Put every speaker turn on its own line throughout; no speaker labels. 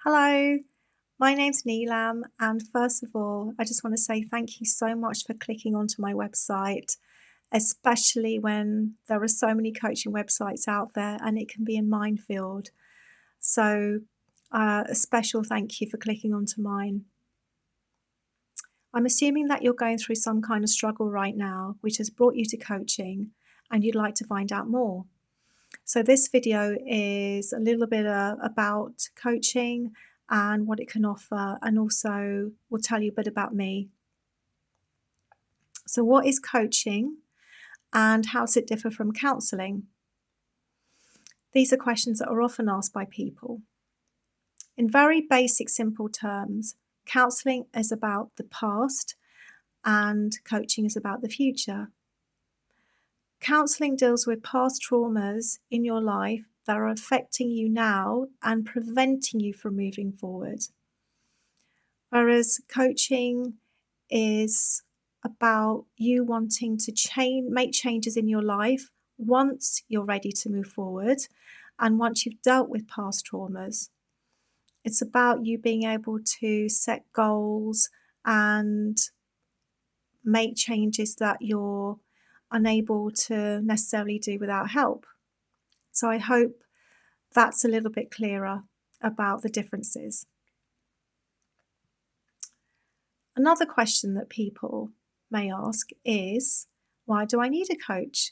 Hello, my name's Neelam, and first of all, I just want to say thank you so much for clicking onto my website, especially when there are so many coaching websites out there and it can be a minefield. So, a special thank you for clicking onto mine. I'm assuming that you're going through some kind of struggle right now, which has brought you to coaching, and you'd like to find out more. So, this video is a little bit about coaching and what it can offer, and also will tell you a bit about me. So, what is coaching and how does it differ from counselling? These are questions that are often asked by people. In very basic, simple terms, counselling is about the past and coaching is about the future. Counselling deals with past traumas in your life that are affecting you now and preventing you from moving forward. Whereas coaching is about you wanting to make changes in your life once you're ready to move forward and once you've dealt with past traumas. It's about you being able to set goals and make changes that you're unable to necessarily do without help. So I hope that's a little bit clearer about the differences. Another question that people may ask is, why do I need a coach?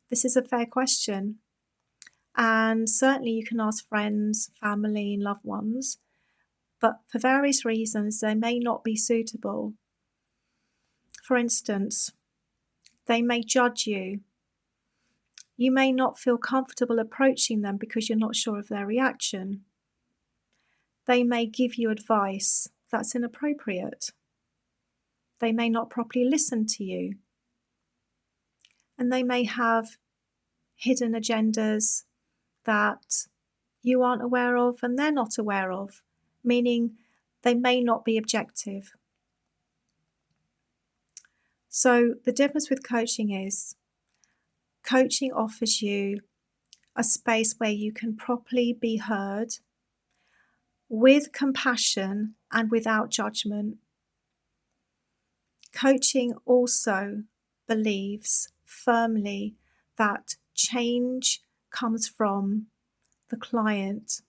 This is a fair question. And certainly you can ask friends, family, and loved ones, but for various reasons, they may not be suitable. For instance, they may judge you. You may not feel comfortable approaching them because you're not sure of their reaction. They may give you advice that's inappropriate. They may not properly listen to you. And they may have hidden agendas that you aren't aware of and they're not aware of, meaning they may not be objective. So the difference with coaching is coaching offers you a space where you can properly be heard with compassion and without judgment. Coaching also believes firmly that change comes from the client,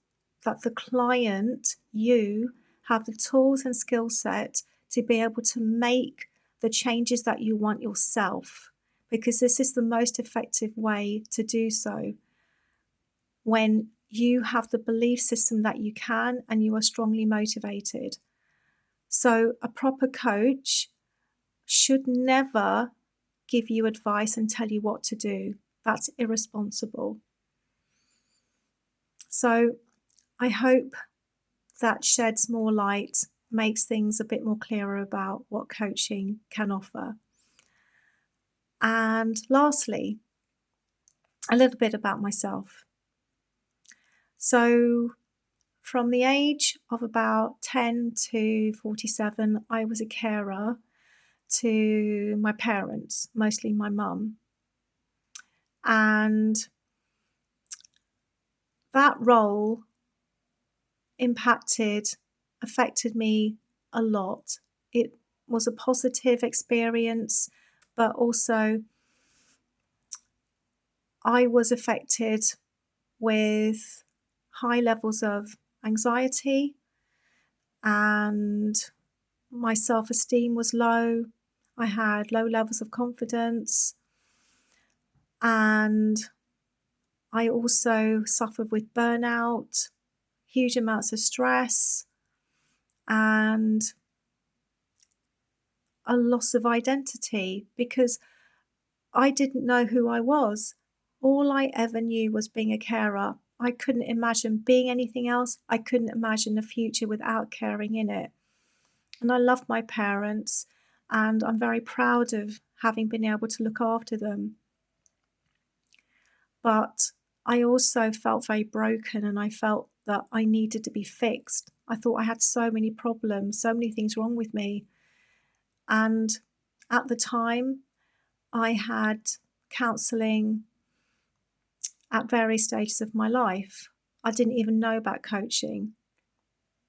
that the client, you, have the tools and skill set to be able to make the changes that you want yourself, because this is the most effective way to do so. When you have the belief system that you can and you are strongly motivated. So a proper coach should never give you advice and tell you what to do. That's irresponsible. So I hope that sheds more light, makes things a bit more clearer about what coaching can offer. And lastly, a little bit about myself. So from the age of about 10 to 47, I was a carer to my parents, mostly my mum. And that role affected me a lot. It was a positive experience, but also I was affected with high levels of anxiety and my self-esteem was low. I had low levels of confidence and I also suffered with burnout, huge amounts of stress and a loss of identity because I didn't know who I was. All I ever knew was being a carer. I couldn't imagine being anything else. I couldn't imagine a future without caring in it. And I love my parents and I'm very proud of having been able to look after them. But I also felt very broken and I felt that I needed to be fixed. I thought I had so many problems, so many things wrong with me. And at the time, I had counselling at various stages of my life. I didn't even know about coaching.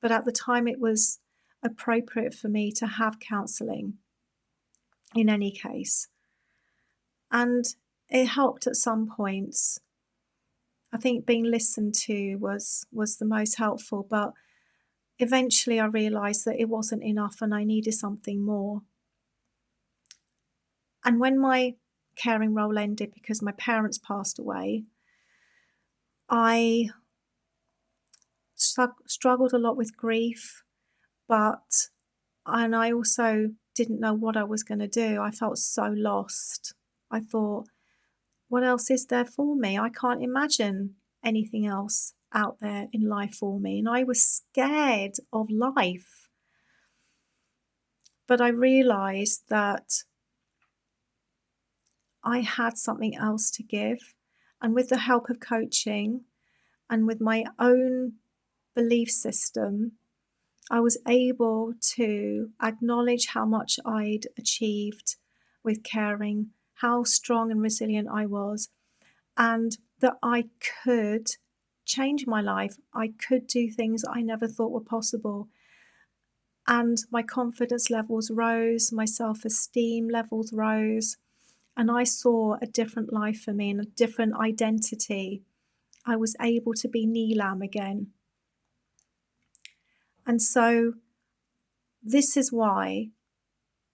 but at the time it was appropriate for me to have counselling in any case. And it helped at some points. I think being listened to was the most helpful, but eventually I realised that it wasn't enough and I needed something more. And when my caring role ended because my parents passed away, I struggled a lot with grief, and I also didn't know what I was going to do. I felt so lost. I thought, what else is there for me? I can't imagine anything else out there in life for me. And I was scared of life. But I realised that I had something else to give. And with the help of coaching and with my own belief system, I was able to acknowledge how much I'd achieved with caring, how strong and resilient I was, and that I could change my life. I could do things I never thought were possible. And my confidence levels rose, my self-esteem levels rose, and I saw a different life for me and a different identity. I was able to be Neelam again. And so this is why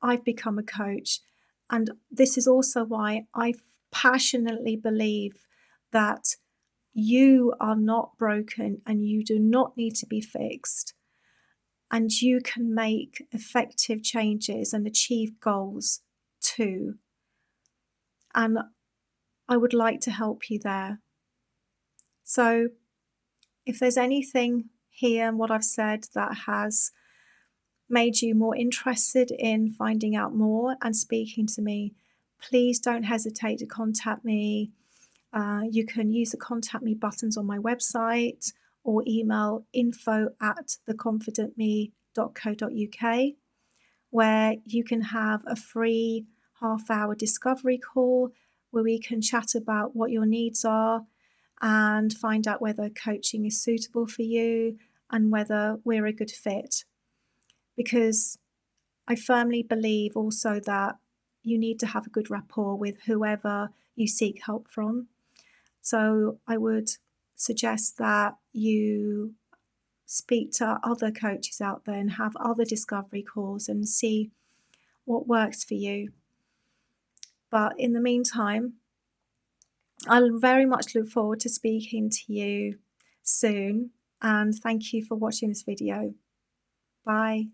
I've become a coach. And this is also why I passionately believe that you are not broken and you do not need to be fixed. And you can make effective changes and achieve goals too. And I would like to help you there. So if there's anything here in what I've said that has made you more interested in finding out more and speaking to me, please don't hesitate to contact me. You can use the contact me buttons on my website or email info@theconfidentme.co.uk, where you can have a free half-hour discovery call where we can chat about what your needs are and find out whether coaching is suitable for you and whether we're a good fit. Because I firmly believe also that you need to have a good rapport with whoever you seek help from. So I would suggest that you speak to other coaches out there and have other discovery calls and see what works for you. But in the meantime, I'll very much look forward to speaking to you soon, and thank you for watching this video. Bye.